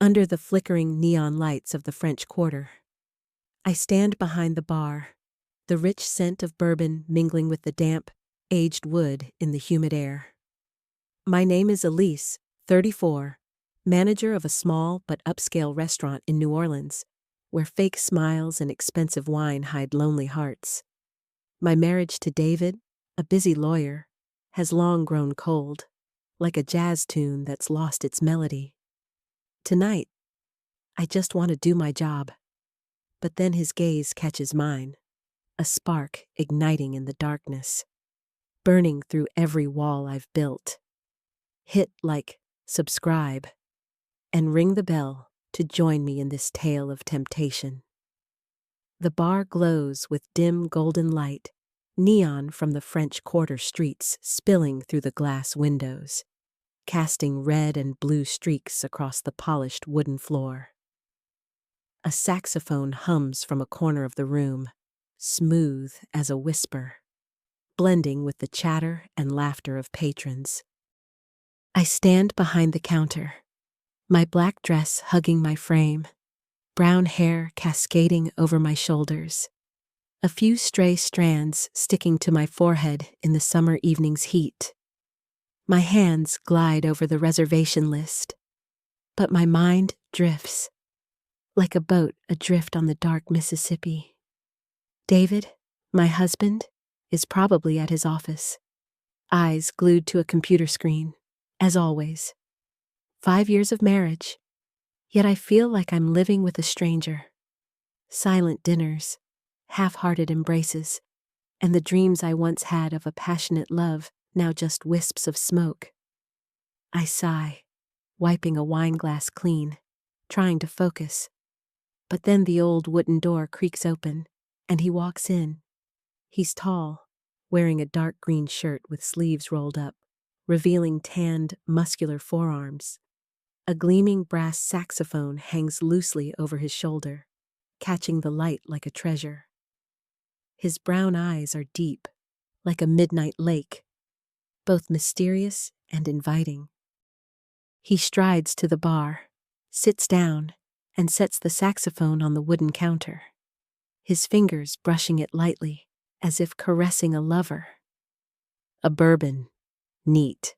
under the flickering neon lights of the French Quarter. I stand behind the bar, the rich scent of bourbon mingling with the damp, aged wood in the humid air. My name is Elise, 34, manager of a small but upscale restaurant in New Orleans, where fake smiles and expensive wine hide lonely hearts. My marriage to David, a busy lawyer, has long grown cold, like a jazz tune that's lost its melody. Tonight, I just want to do my job. But then his gaze catches mine, a spark igniting in the darkness, burning through every wall I've built. Hit like subscribe and ring the bell to join me in this tale of temptation. The bar glows with dim golden light, neon from the French Quarter streets spilling through the glass windows, casting red and blue streaks across the polished wooden floor. A saxophone hums from a corner of the room, smooth as a whisper, blending with the chatter and laughter of patrons. I stand behind the counter, my black dress hugging my frame, brown hair cascading over my shoulders, a few stray strands sticking to my forehead in the summer evening's heat. My hands glide over the reservation list, but my mind drifts, like a boat adrift on the dark Mississippi. David, my husband, is probably at his office, eyes glued to a computer screen, as always. 5 years of marriage, yet I feel like I'm living with a stranger. Silent dinners, half-hearted embraces, and the dreams I once had of a passionate love now just wisps of smoke. I sigh, wiping a wine glass clean, trying to focus. But then the old wooden door creaks open, and he walks in. He's tall, wearing a dark green shirt with sleeves rolled up, revealing tanned, muscular forearms. A gleaming brass saxophone hangs loosely over his shoulder, catching the light like a treasure. His brown eyes are deep, like a midnight lake, both mysterious and inviting. He strides to the bar, sits down, and sets the saxophone on the wooden counter, his fingers brushing it lightly, as if caressing a lover. "A bourbon. Neat,"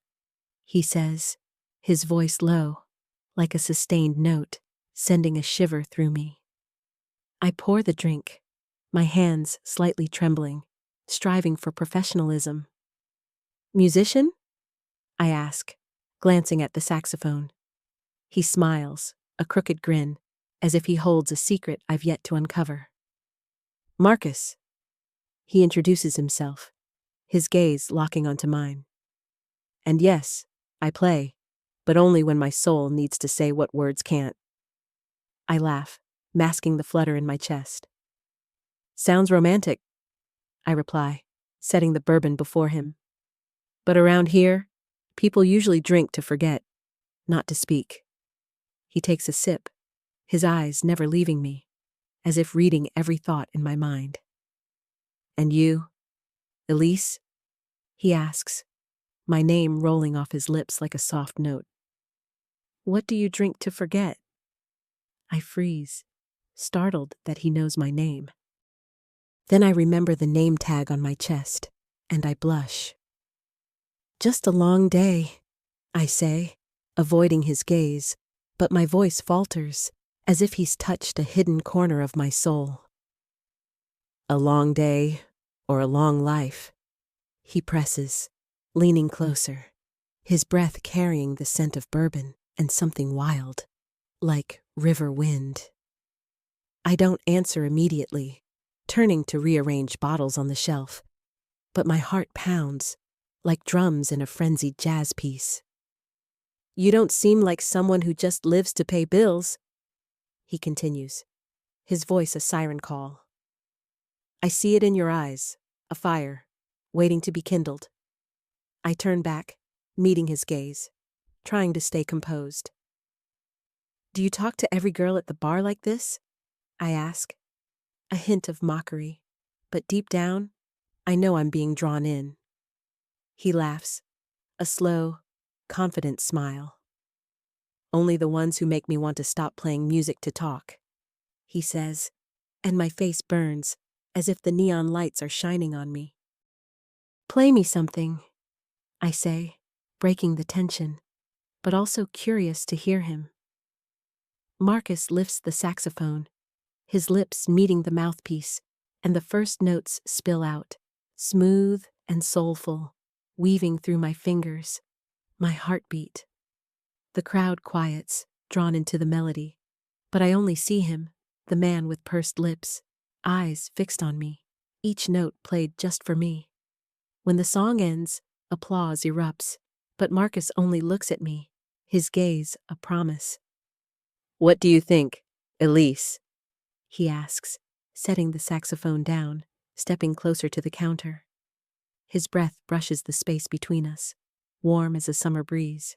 he says, his voice low, like a sustained note, sending a shiver through me. I pour the drink, my hands slightly trembling, striving for professionalism. "Musician?" I ask, glancing at the saxophone. He smiles, a crooked grin, as if he holds a secret I've yet to uncover. "Marcus." He introduces himself, his gaze locking onto mine. "And yes, I play, but only when my soul needs to say what words can't." I laugh, masking the flutter in my chest. "Sounds romantic," I reply, setting the bourbon before him. "But around here, people usually drink to forget, not to speak." He takes a sip, his eyes never leaving me, as if reading every thought in my mind. "And you, Elise?" he asks, my name rolling off his lips like a soft note. "What do you drink to forget?" I freeze, startled that he knows my name. Then I remember the name tag on my chest, and I blush. "Just a long day," I say, avoiding his gaze, but my voice falters, as if he's touched a hidden corner of my soul. "A long day, or a long life," he presses, leaning closer, his breath carrying the scent of bourbon and something wild, like river wind. I don't answer immediately, turning to rearrange bottles on the shelf, but my heart pounds, like drums in a frenzied jazz piece. "You don't seem like someone who just lives to pay bills," he continues, his voice a siren call. "I see it in your eyes, a fire, waiting to be kindled." I turn back, meeting his gaze, trying to stay composed. "Do you talk to every girl at the bar like this?" I ask, a hint of mockery, but deep down, I know I'm being drawn in. He laughs, a slow, confident smile. Only the ones who make me want to stop playing music to talk, he says, and my face burns, as if the neon lights are shining on me. Play me something, I say, breaking the tension, but also curious to hear him. Marcus lifts the saxophone, his lips meeting the mouthpiece, and the first notes spill out, smooth and soulful, weaving through my fingers, my heartbeat. The crowd quiets, drawn into the melody, but I only see him, the man with pursed lips, eyes fixed on me, each note played just for me. When the song ends, applause erupts, but Marcus only looks at me, his gaze a promise. What do you think, Elise? He asks, setting the saxophone down, stepping closer to the counter. His breath brushes the space between us, warm as a summer breeze.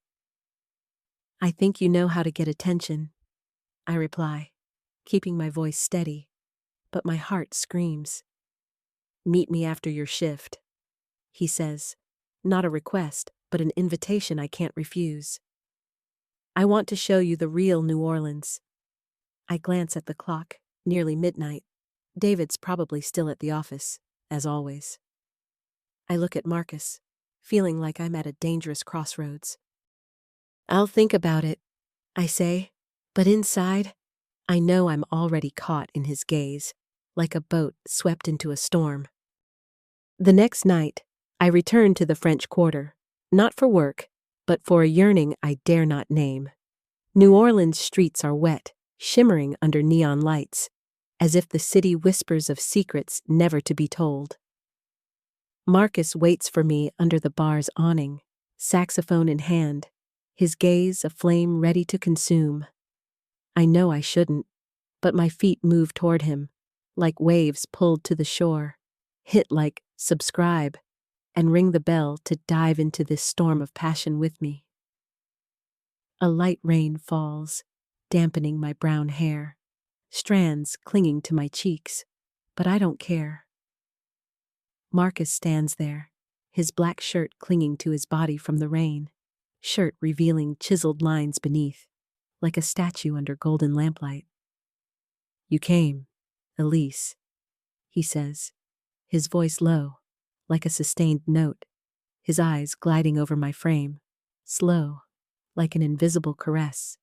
I think you know how to get attention, I reply, keeping my voice steady, but my heart screams. Meet me after your shift, he says, not a request, but an invitation I can't refuse. I want to show you the real New Orleans. I glance at the clock, nearly midnight. David's probably still at the office, as always. I look at Marcus, feeling like I'm at a dangerous crossroads. I'll think about it, I say, but inside, I know I'm already caught in his gaze, like a boat swept into a storm. The next night, I return to the French Quarter, not for work, but for a yearning I dare not name. New Orleans streets are wet, shimmering under neon lights, as if the city whispers of secrets never to be told. Marcus waits for me under the bar's awning, saxophone in hand, his gaze a flame ready to consume. I know I shouldn't, but my feet move toward him, like waves pulled to the shore, hit like subscribe, and ring the bell to dive into this storm of passion with me. A light rain falls, dampening my brown hair, strands clinging to my cheeks, but I don't care. Marcus stands there, his black shirt clinging to his body from the rain, shirt revealing chiseled lines beneath, like a statue under golden lamplight. You came, Elise, he says, his voice low, like a sustained note, his eyes gliding over my frame, slow, like an invisible caress.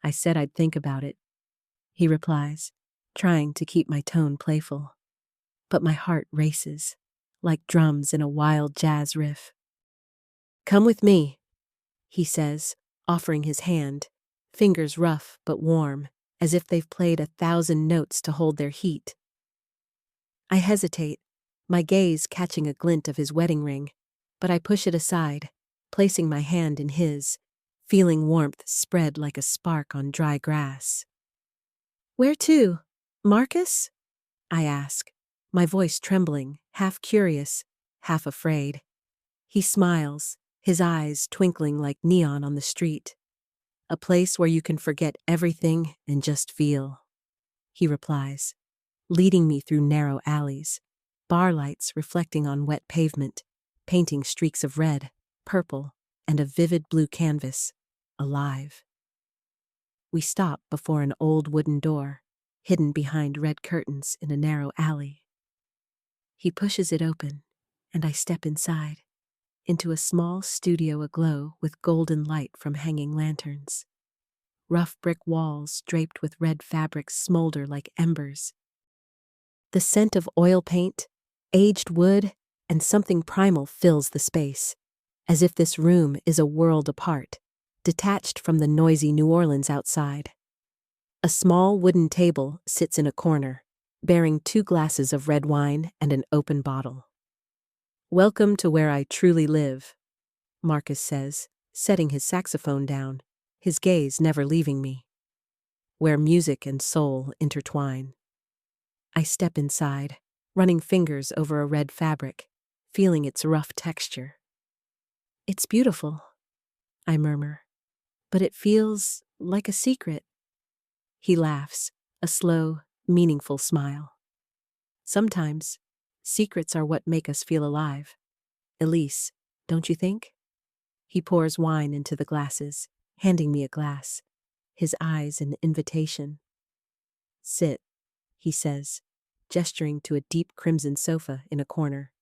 I said I'd think about it, he replies, trying to keep my tone playful. But my heart races, like drums in a wild jazz riff. Come with me, he says, offering his hand, fingers rough but warm, as if they've played 1,000 notes to hold their heat. I hesitate, my gaze catching a glint of his wedding ring, but I push it aside, placing my hand in his, feeling warmth spread like a spark on dry grass. Where to, Marcus? I ask, my voice trembling, half curious, half afraid. He smiles, his eyes twinkling like neon on the street. A place where you can forget everything and just feel, he replies, leading me through narrow alleys, bar lights reflecting on wet pavement, painting streaks of red, purple, and a vivid blue canvas, alive. We stop before an old wooden door, hidden behind red curtains in a narrow alley. He pushes it open, and I step inside, into a small studio aglow with golden light from hanging lanterns. Rough brick walls draped with red fabrics smolder like embers. The scent of oil paint, aged wood, and something primal fills the space, as if this room is a world apart, detached from the noisy New Orleans outside. A small wooden table sits in a corner, bearing 2 glasses of red wine and an open bottle. Welcome to where I truly live, Marcus says, setting his saxophone down, his gaze never leaving me. Where music and soul intertwine. I step inside, running fingers over a red fabric, feeling its rough texture. It's beautiful, I murmur, but it feels like a secret. He laughs, a slow, meaningful smile. Sometimes, secrets are what make us feel alive. Elise, don't you think? He pours wine into the glasses, handing me a glass, his eyes an invitation. Sit, he says, gesturing to a deep crimson sofa in a corner.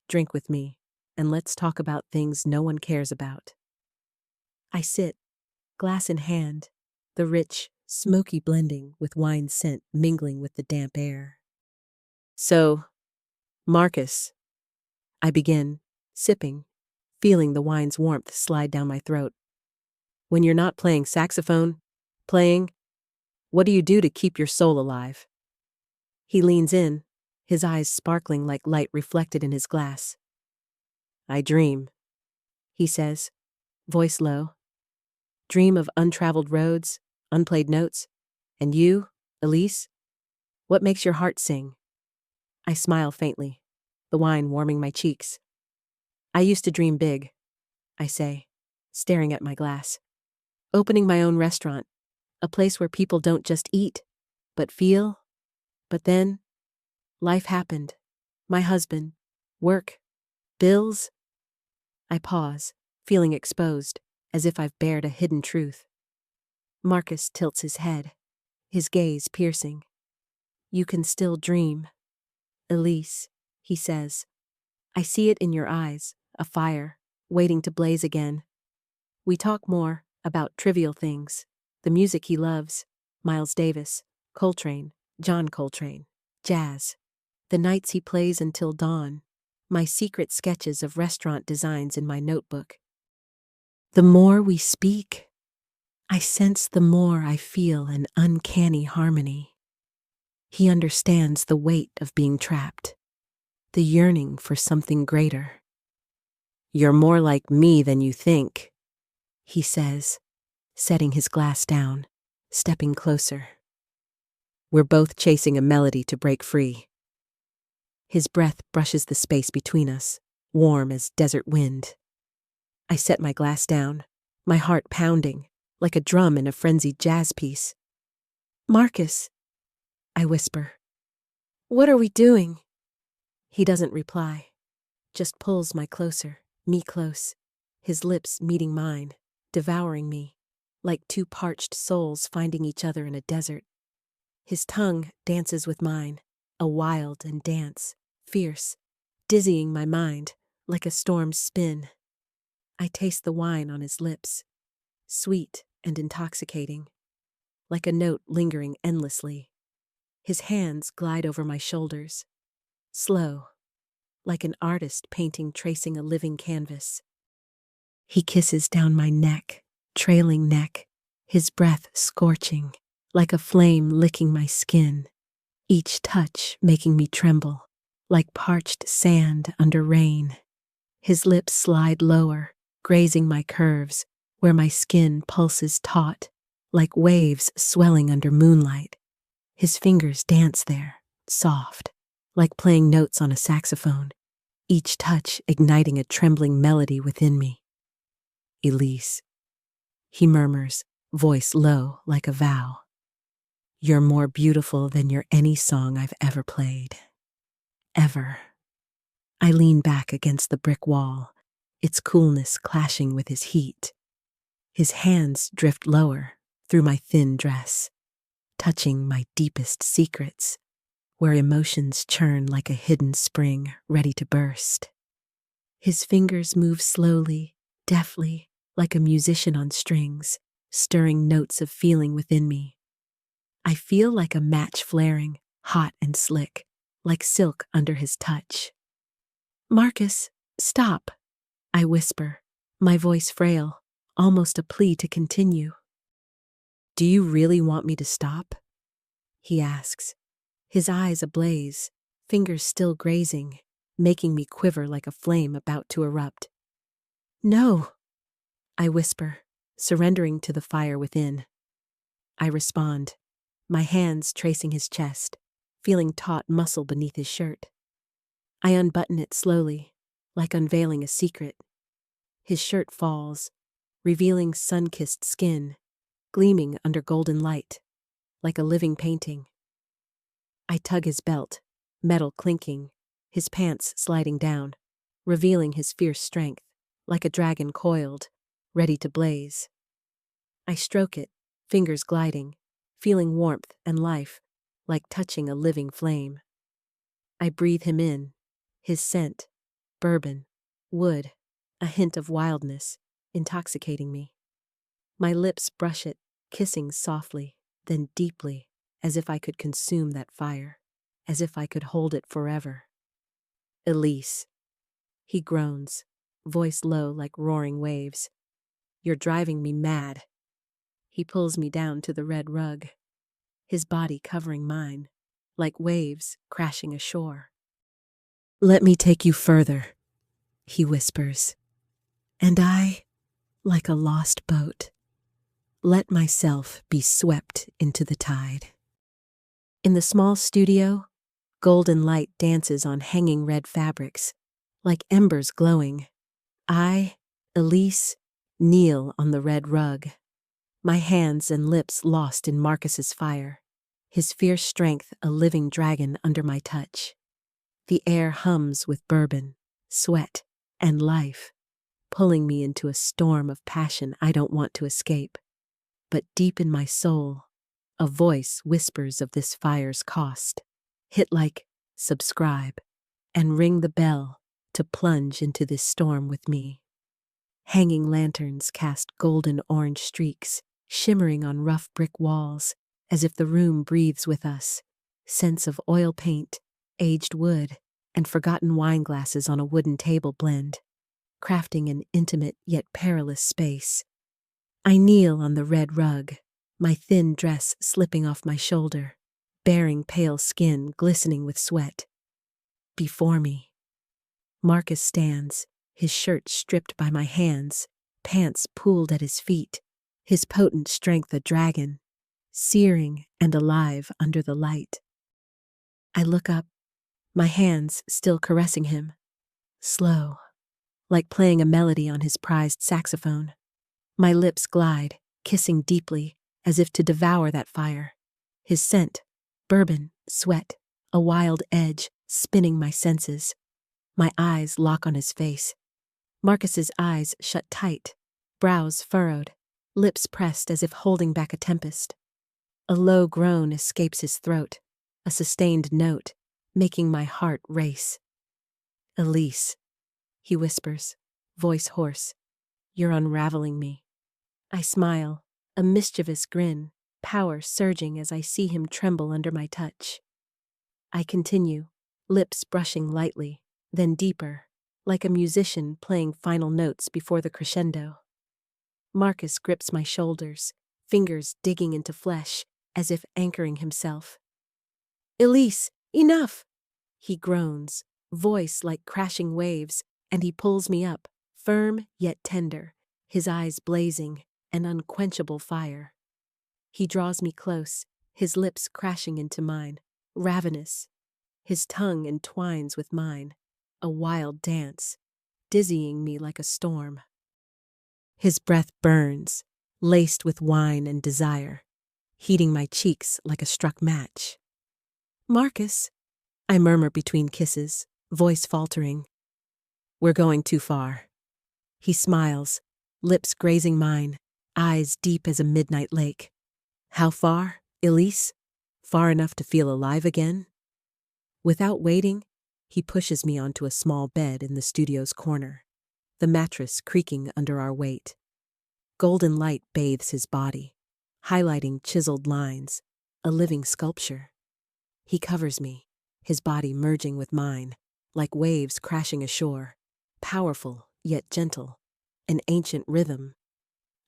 Drink with me, and let's talk about things no one cares about. I sit, glass in hand, the rich, smoky blending with wine scent mingling with the damp air. So, Marcus, I begin, sipping, feeling the wine's warmth slide down my throat. When you're not playing saxophone, what do you do to keep your soul alive? He leans in, his eyes sparkling like light reflected in his glass. I dream, he says, voice low. Dream of untraveled roads, unplayed notes. And you, Elise? What makes your heart sing? I smile faintly, the wine warming my cheeks. I used to dream big, I say, staring at my glass. Opening my own restaurant, a place where people don't just eat, but feel. But then, life happened. My husband, work, bills. I pause, feeling exposed, as if I've bared a hidden truth. Marcus tilts his head, his gaze piercing. You can still dream. Elise, he says. I see it in your eyes, a fire, waiting to blaze again. We talk more about trivial things, the music he loves, Miles Davis, Coltrane, John Coltrane, jazz, the nights he plays until dawn, my secret sketches of restaurant designs in my notebook. The more we speak, I sense the more I feel an uncanny harmony. He understands the weight of being trapped, the yearning for something greater. You're more like me than you think, he says, setting his glass down, stepping closer. We're both chasing a melody to break free. His breath brushes the space between us, warm as desert wind. I set my glass down, my heart pounding, like a drum in a frenzied jazz piece. Marcus, I whisper. What are we doing? He doesn't reply, just pulls me close, his lips meeting mine, devouring me, like two parched souls finding each other in a desert. His tongue dances with mine, a wild and dance, fierce, dizzying my mind like a storm's spin. I taste the wine on his lips, sweet and intoxicating, like a note lingering endlessly. His hands glide over my shoulders, slow, like an artist painting tracing a living canvas. He kisses down my neck, trailing neck, his breath scorching, like a flame licking my skin, each touch making me tremble, like parched sand under rain. His lips slide lower, grazing my curves, where my skin pulses taut, like waves swelling under moonlight. His fingers dance there, soft, like playing notes on a saxophone, each touch igniting a trembling melody within me. Elise, he murmurs, voice low like a vow. You're more beautiful than any song I've ever played. Ever. I lean back against the brick wall, its coolness clashing with his heat. His hands drift lower through my thin dress, touching my deepest secrets, where emotions churn like a hidden spring ready to burst. His fingers move slowly, deftly, like a musician on strings, stirring notes of feeling within me. I feel like a match flaring, hot and slick, like silk under his touch. Marcus, stop, I whisper, my voice frail, almost a plea to continue. Do you really want me to stop? He asks, his eyes ablaze, fingers still grazing, making me quiver like a flame about to erupt. No, I whisper, surrendering to the fire within. I respond, my hands tracing his chest, feeling taut muscle beneath his shirt. I unbutton it slowly, like unveiling a secret. His shirt falls, revealing sun-kissed skin, gleaming under golden light, like a living painting. I tug his belt, metal clinking, his pants sliding down, revealing his fierce strength, like a dragon coiled, ready to blaze. I stroke it, fingers gliding, feeling warmth and life, like touching a living flame. I breathe him in, his scent, bourbon, wood, a hint of wildness, intoxicating me. My lips brush it, kissing softly, then deeply, as if I could consume that fire, as if I could hold it forever. Elise. He groans, voice low like roaring waves. You're driving me mad. He pulls me down to the red rug, his body covering mine, like waves crashing ashore. Let me take you further, he whispers, and I, like a lost boat, let myself be swept into the tide. In the small studio, golden light dances on hanging red fabrics, like embers glowing. I, Elise, kneel on the red rug, my hands and lips lost in Marcus's fire, his fierce strength a living dragon under my touch. The air hums with bourbon, sweat, and life, pulling me into a storm of passion I don't want to escape. But deep in my soul, a voice whispers of this fire's cost. Hit like subscribe and ring the bell to plunge into this storm with me. Hanging lanterns cast golden orange streaks, shimmering on rough brick walls, as if the room breathes with us. Scents of oil paint, aged wood, and forgotten wine glasses on a wooden table blend, crafting an intimate yet perilous space. I kneel on the red rug, my thin dress slipping off my shoulder, baring pale skin glistening with sweat. Before me, Marcus stands, his shirt stripped by my hands, pants pooled at his feet, his potent strength a dragon, searing and alive under the light. I look up, my hands still caressing him, slow, like playing a melody on his prized saxophone. My lips glide, kissing deeply, as if to devour that fire. His scent, bourbon, sweat, a wild edge, spinning my senses. My eyes lock on his face. Marcus's eyes shut tight, brows furrowed, lips pressed as if holding back a tempest. A low groan escapes his throat, a sustained note, making my heart race. Elise, he whispers, voice hoarse, you're unraveling me. I smile, a mischievous grin, power surging as I see him tremble under my touch. I continue, lips brushing lightly, then deeper, like a musician playing final notes before the crescendo. Marcus grips my shoulders, fingers digging into flesh, as if anchoring himself. Elise, enough! He groans, voice like crashing waves, and he pulls me up, firm yet tender, his eyes blazing, an unquenchable fire. He draws me close, his lips crashing into mine, ravenous. His tongue entwines with mine, a wild dance, dizzying me like a storm. His breath burns, laced with wine and desire, heating my cheeks like a struck match. Marcus, I murmur between kisses, voice faltering. We're going too far. He smiles, lips grazing mine, eyes deep as a midnight lake. How far, Elise? Far enough to feel alive again? Without waiting, he pushes me onto a small bed in the studio's corner, the mattress creaking under our weight. Golden light bathes his body, highlighting chiseled lines, a living sculpture. He covers me, his body merging with mine, like waves crashing ashore, powerful yet gentle, an ancient rhythm.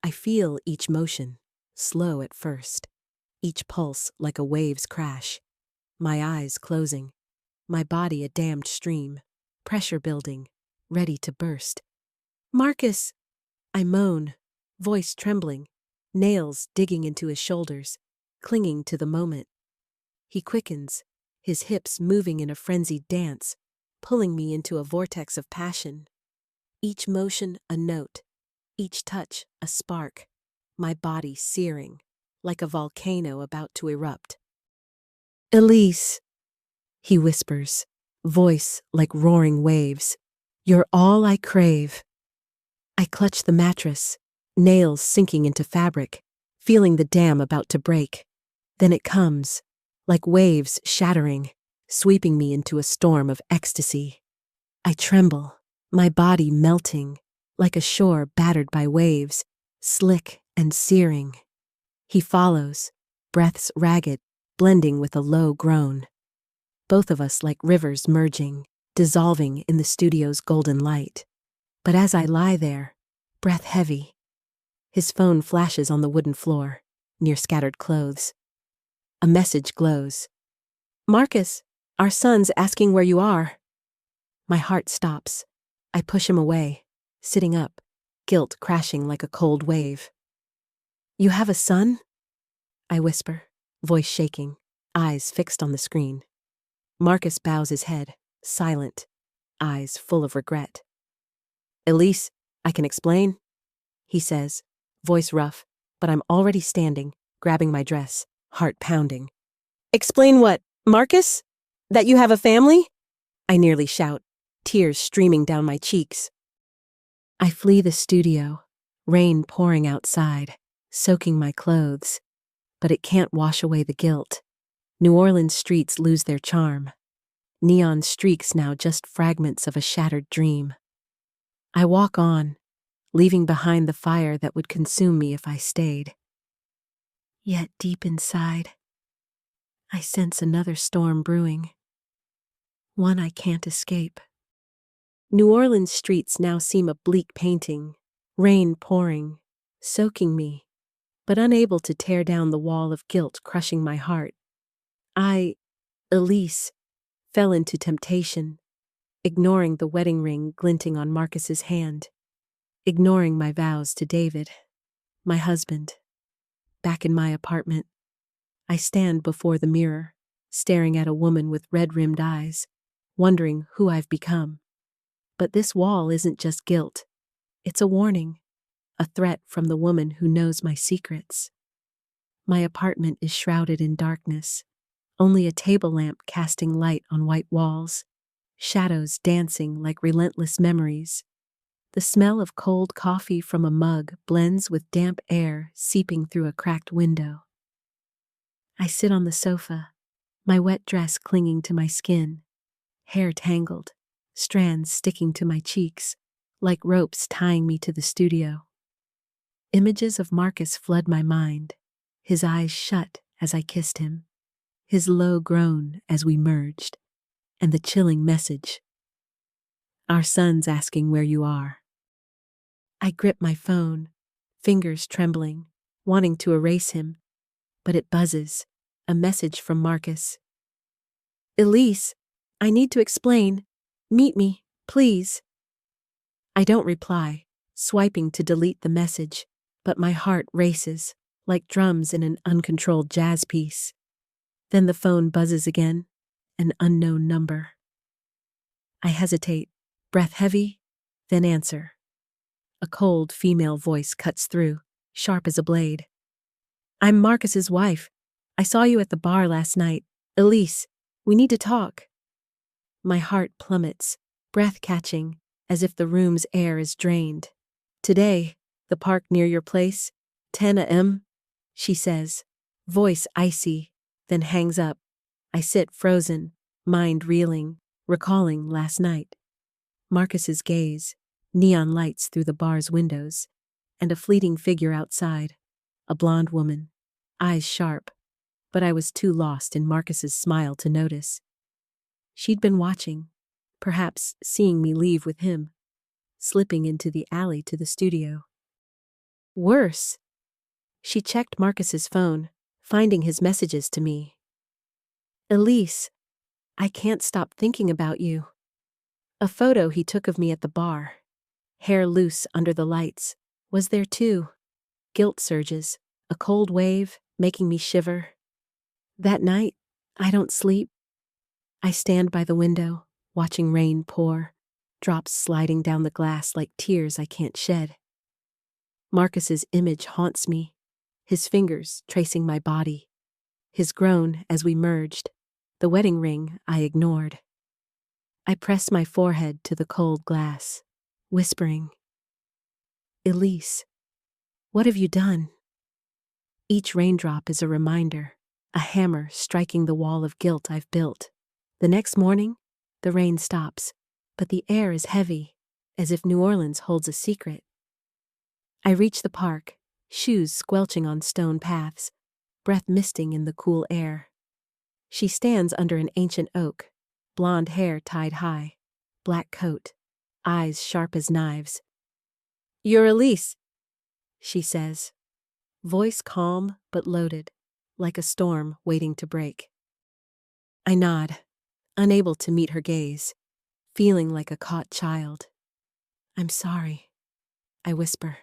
I feel each motion, slow at first, each pulse like a wave's crash, my eyes closing, my body a dammed stream, pressure building, ready to burst. Marcus! I moan, voice trembling, nails digging into his shoulders, clinging to the moment. He quickens, his hips moving in a frenzied dance, pulling me into a vortex of passion. Each motion a note, each touch a spark, my body searing, like a volcano about to erupt. Elise, he whispers, voice like roaring waves, you're all I crave. I clutch the mattress, nails sinking into fabric, feeling the dam about to break. Then it comes, like waves shattering, sweeping me into a storm of ecstasy. I tremble, my body melting, like a shore battered by waves, slick and searing. He follows, breaths ragged, blending with a low groan. Both of us like rivers merging, dissolving in the studio's golden light. But as I lie there, breath heavy, his phone flashes on the wooden floor, near scattered clothes. A message glows. "Marcus, our son's asking where you are." My heart stops. I push him away, sitting up, guilt crashing like a cold wave. "You have a son?" I whisper, voice shaking, eyes fixed on the screen. Marcus bows his head, silent, eyes full of regret. "Elise, I can explain," he says, voice rough, but I'm already standing, grabbing my dress, heart pounding. "Explain what, Marcus? That you have a family?" I nearly shout, tears streaming down my cheeks. I flee the studio, rain pouring outside, soaking my clothes, but it can't wash away the guilt. New Orleans streets lose their charm. Neon streaks now just fragments of a shattered dream. I walk on, leaving behind the fire that would consume me if I stayed. Yet deep inside, I sense another storm brewing, one I can't escape. New Orleans streets now seem a bleak painting, rain pouring, soaking me, but unable to tear down the wall of guilt crushing my heart. I, Elise, fell into temptation, ignoring the wedding ring glinting on Marcus's hand, ignoring my vows to David, my husband. Back in my apartment, I stand before the mirror, staring at a woman with red-rimmed eyes, wondering who I've become. But this wall isn't just guilt. It's a warning, a threat from the woman who knows my secrets. My apartment is shrouded in darkness, only a table lamp casting light on white walls, shadows dancing like relentless memories. The smell of cold coffee from a mug blends with damp air seeping through a cracked window. I sit on the sofa, my wet dress clinging to my skin, hair tangled, strands sticking to my cheeks, like ropes tying me to the studio. Images of Marcus flood my mind, his eyes shut as I kissed him, his low groan as we merged, and the chilling message. "Our son's asking where you are." I grip my phone, fingers trembling, wanting to erase him, but it buzzes, a message from Marcus. "Elise, I need to explain. Meet me, please." I don't reply, swiping to delete the message, but my heart races, like drums in an uncontrolled jazz piece. Then the phone buzzes again, an unknown number. I hesitate, breath heavy, then answer. A cold female voice cuts through, sharp as a blade. "I'm Marcus's wife. I saw you at the bar last night. Elise, we need to talk." My heart plummets, breath catching, as if the room's air is drained. "Today, the park near your place, 10 a.m., she says, voice icy, then hangs up. I sit frozen, mind reeling, recalling last night. Marcus's gaze, neon lights through the bar's windows, and a fleeting figure outside, a blonde woman, eyes sharp, but I was too lost in Marcus's smile to notice. She'd been watching, perhaps seeing me leave with him, slipping into the alley to the studio. Worse, she checked Marcus's phone, finding his messages to me. "Elise, I can't stop thinking about you." A photo he took of me at the bar, hair loose under the lights, was there too. Guilt surges, a cold wave, making me shiver. That night, I don't sleep. I stand by the window, watching rain pour, drops sliding down the glass like tears I can't shed. Marcus's image haunts me, his fingers tracing my body, his groan as we merged, the wedding ring I ignored. I press my forehead to the cold glass, whispering, "Elise, what have you done?" Each raindrop is a reminder, a hammer striking the wall of guilt I've built. The next morning, the rain stops, but the air is heavy, as if New Orleans holds a secret. I reach the park, shoes squelching on stone paths, breath misting in the cool air. She stands under an ancient oak, blonde hair tied high, black coat, eyes sharp as knives. "You're Elise," she says, voice calm but loaded, like a storm waiting to break. I nod, unable to meet her gaze, feeling like a caught child. "I'm sorry," I whisper,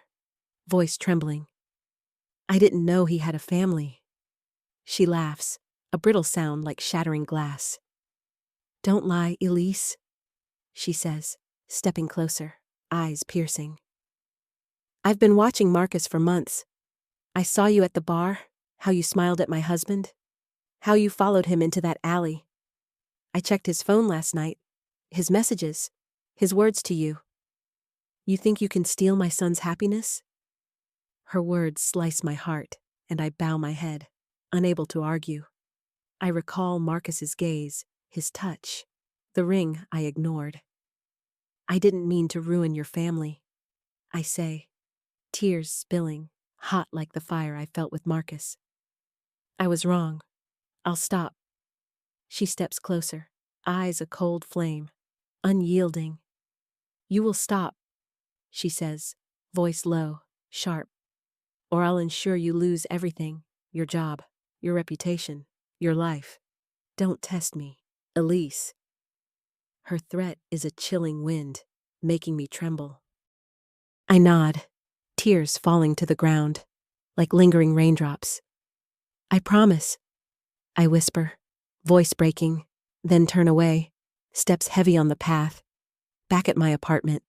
voice trembling. "I didn't know he had a family." She laughs, a brittle sound like shattering glass. "Don't lie, Elise," she says, stepping closer, eyes piercing. "I've been watching Marcus for months. I saw you at the bar, how you smiled at my husband, how you followed him into that alley. I checked his phone last night, his messages, his words to you. You think you can steal my son's happiness?" Her words slice my heart, and I bow my head, unable to argue. I recall Marcus's gaze, his touch, the ring I ignored. "I didn't mean to ruin your family," I say, tears spilling, hot like the fire I felt with Marcus. "I was wrong. I'll stop." She steps closer, eyes a cold flame, unyielding. "You will stop," she says, voice low, sharp, "or I'll ensure you lose everything, your job, your reputation, your life. Don't test me, Elise." Her threat is a chilling wind, making me tremble. I nod, tears falling to the ground, like lingering raindrops. "I promise," I whisper, voice breaking, then turn away, steps heavy on the path, back at my apartment.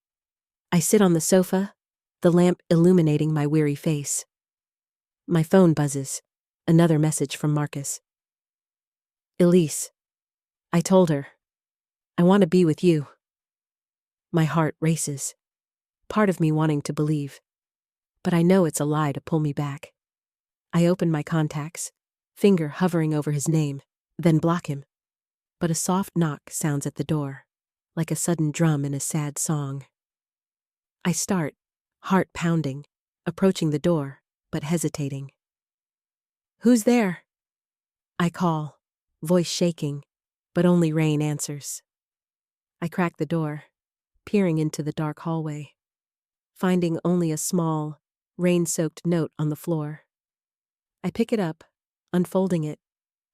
I sit on the sofa, the lamp illuminating my weary face. My phone buzzes, another message from Marcus. "Elise," I told her, "I want to be with you." My heart races, part of me wanting to believe, but I know it's a lie to pull me back. I open my contacts, finger hovering over his name, then block him. But a soft knock sounds at the door, like a sudden drum in a sad song. I start, heart pounding, approaching the door, but hesitating. "Who's there?" I call, voice shaking, but only rain answers. I crack the door, peering into the dark hallway, finding only a small, rain-soaked note on the floor. I pick it up, unfolding it,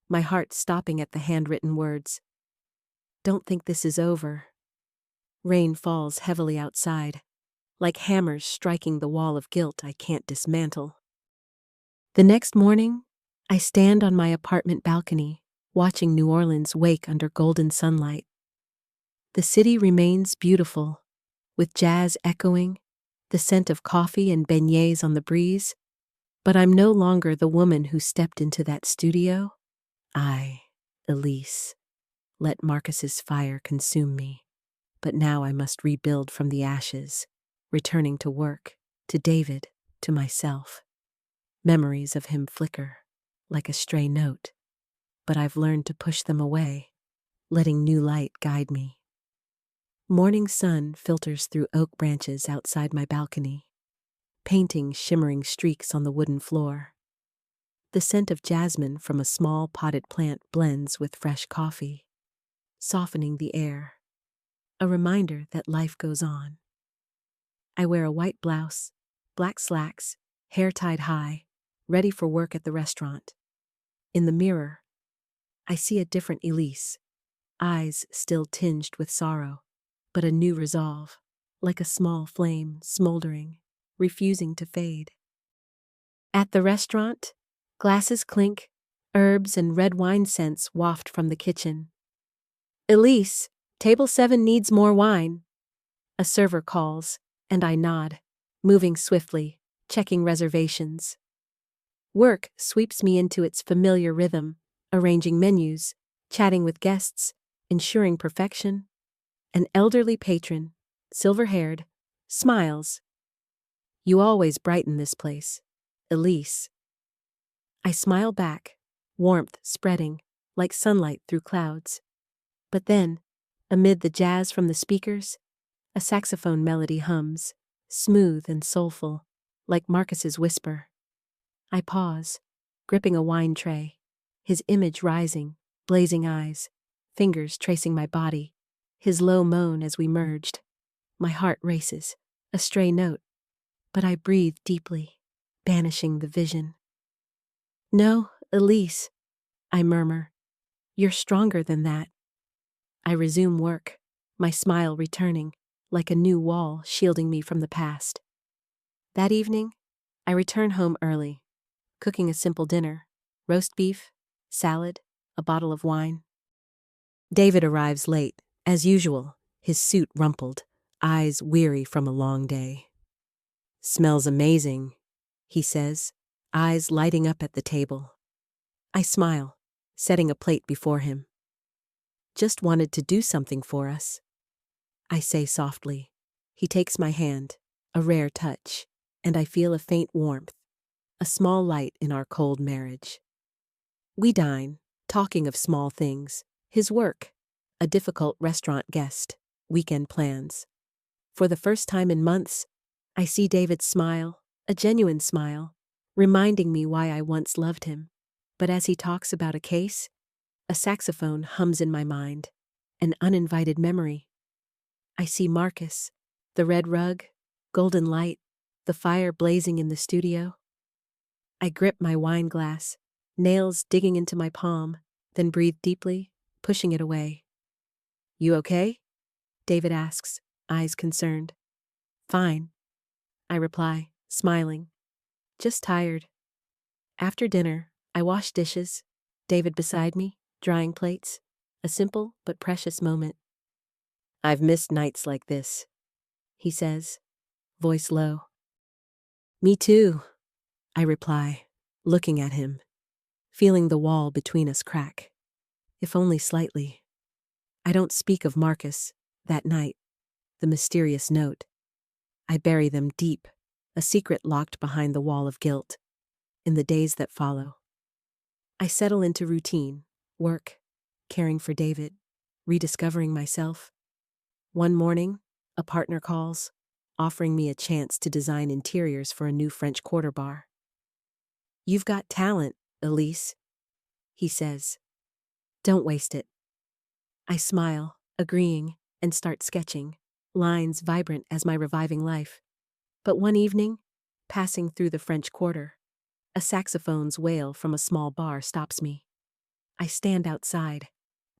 my heart stopping at the handwritten words. "Don't think this is over." Rain falls heavily outside, like hammers striking the wall of guilt I can't dismantle. The next morning, I stand on my apartment balcony, watching New Orleans wake under golden sunlight. The city remains beautiful, with jazz echoing, the scent of coffee and beignets on the breeze, but I'm no longer the woman who stepped into that studio. I, Elise, let Marcus's fire consume me, but now I must rebuild from the ashes, returning to work, to David, to myself. Memories of him flicker, like a stray note, but I've learned to push them away, letting new light guide me. Morning sun filters through oak branches outside my balcony, painting shimmering streaks on the wooden floor. The scent of jasmine from a small potted plant blends with fresh coffee, softening the air, a reminder that life goes on. I wear a white blouse, black slacks, hair tied high, ready for work at the restaurant. In the mirror, I see a different Elise, eyes still tinged with sorrow, but a new resolve, like a small flame smoldering, refusing to fade. At the restaurant, glasses clink, herbs and red wine scents waft from the kitchen. "Elise, table 7 needs more wine." A server calls, and I nod, moving swiftly, checking reservations. Work sweeps me into its familiar rhythm, arranging menus, chatting with guests, ensuring perfection. An elderly patron, silver-haired, smiles. "You always brighten this place, Elise." I smile back, warmth spreading, like sunlight through clouds. But then, amid the jazz from the speakers, a saxophone melody hums, smooth and soulful, like Marcus's whisper. I pause, gripping a wine tray, his image rising, blazing eyes, fingers tracing my body, his low moan as we merged. My heart races, a stray note, but I breathe deeply, banishing the vision. "No, Elise," I murmur. "You're stronger than that." I resume work, my smile returning, like a new wall shielding me from the past. That evening, I return home early, cooking a simple dinner: roast beef, salad, a bottle of wine. David arrives late, as usual, his suit rumpled, eyes weary from a long day. "Smells amazing," he says, eyes lighting up at the table. I smile, setting a plate before him. "Just wanted to do something for us," I say softly. He takes my hand, a rare touch, and I feel a faint warmth, a small light in our cold marriage. We dine, talking of small things, his work, a difficult restaurant guest, weekend plans. For the first time in months, I see David smile, a genuine smile, reminding me why I once loved him. But as he talks about a case, a saxophone hums in my mind, an uninvited memory. I see Marcus, the red rug, golden light, the fire blazing in the studio. I grip my wine glass, nails digging into my palm, then breathe deeply, pushing it away. "You okay?" David asks, eyes concerned. "Fine," I reply, smiling. "Just tired." After dinner, I wash dishes, David beside me, drying plates, a simple but precious moment. "I've missed nights like this," he says, voice low. "Me too," I reply, looking at him, feeling the wall between us crack, if only slightly. I don't speak of Marcus, that night, the mysterious note. I bury them deep, a secret locked behind the wall of guilt. In the days that follow, I settle into routine, work, caring for David, rediscovering myself. One morning, a partner calls, offering me a chance to design interiors for a new French Quarter bar. "You've got talent, Elise," he says. "Don't waste it." I smile, agreeing, and start sketching, lines vibrant as my reviving life. But one evening, passing through the French Quarter, a saxophone's wail from a small bar stops me. I stand outside,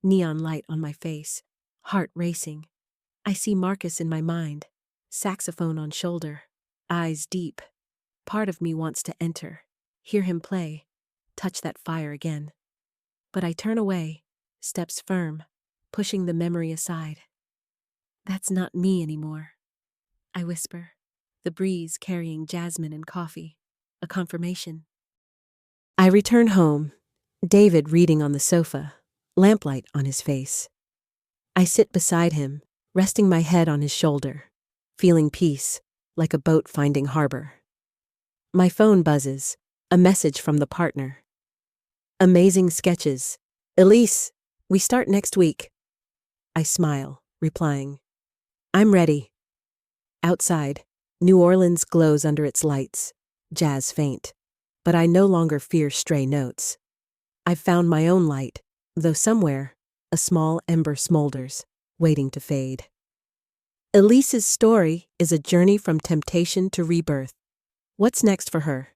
neon light on my face, heart racing. I see Marcus in my mind, saxophone on shoulder, eyes deep. Part of me wants to enter, hear him play, touch that fire again. But I turn away, steps firm, pushing the memory aside. "That's not me anymore," I whisper, the breeze carrying jasmine and coffee, a confirmation. I return home, David reading on the sofa, lamplight on his face. I sit beside him, resting my head on his shoulder, feeling peace, like a boat finding harbor. My phone buzzes, a message from the partner. "Amazing sketches. Elise, we start next week." I smile, replying, "I'm ready." Outside, New Orleans glows under its lights, jazz faint, but I no longer fear stray notes. I've found my own light, though somewhere, a small ember smolders, waiting to fade. Elise's story is a journey from temptation to rebirth. What's next for her?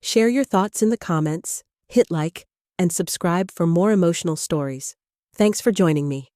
Share your thoughts in the comments, hit like, and subscribe for more emotional stories. Thanks for joining me.